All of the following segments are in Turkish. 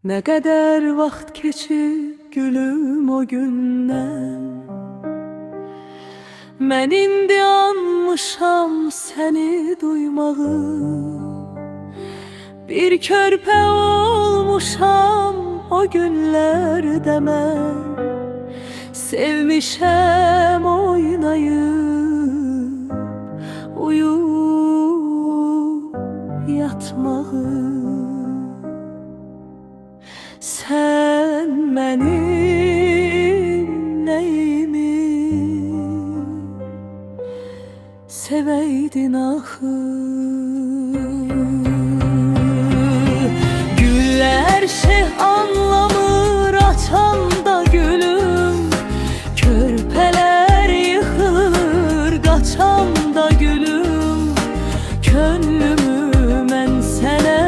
Ne kadar vaxt keçib gülüm o gündən. Mən indi anmışam səni duymağı. Bir körpə olmuşam o günlərdə mən. Sevmişəm oynayıb uyuyub yatmağı. Sen benim neyimi seveydin axı. Güller şey anlamır açanda gülüm, körpeler yıkılır kaçanda gülüm. Könlümü mən sənə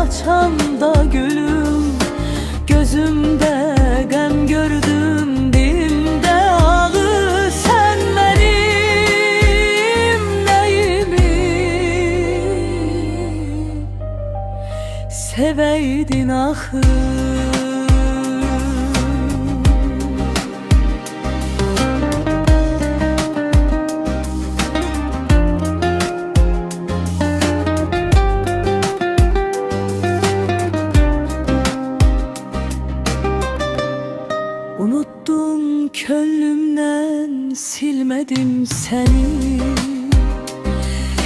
açanda gülüm, gözümde gəm gördüm, dilimde ağır. Sen benim neyimi seveydin axı. Unuttum könlümden, silmedim seni.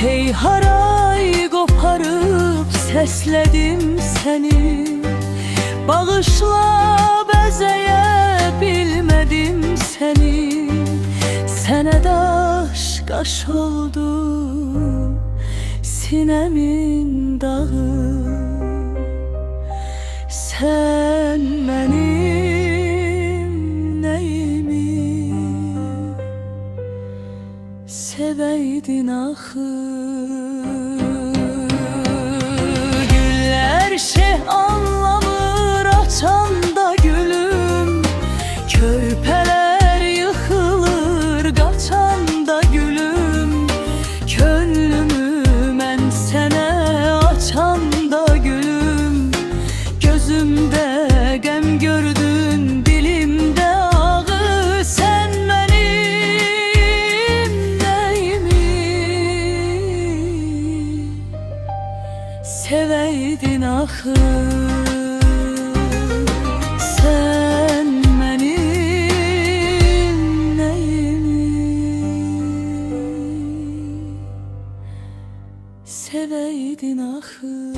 Hey haray koparıp sesledim seni. Bağışla bezeye bilmedim seni. Sene daş kaş oldu sinemin dağı. Sen benim neyimi seveydin axı. Güller şey anlamır açanda gülüm, körpeler yıkılır kaçanda gülüm. Könlümü mən sənə açanda gülüm, gözümde gəm gördün, dilimde ağır. Sen benim neyimi seveydin axı. Sen benim neyimi seveydin axı.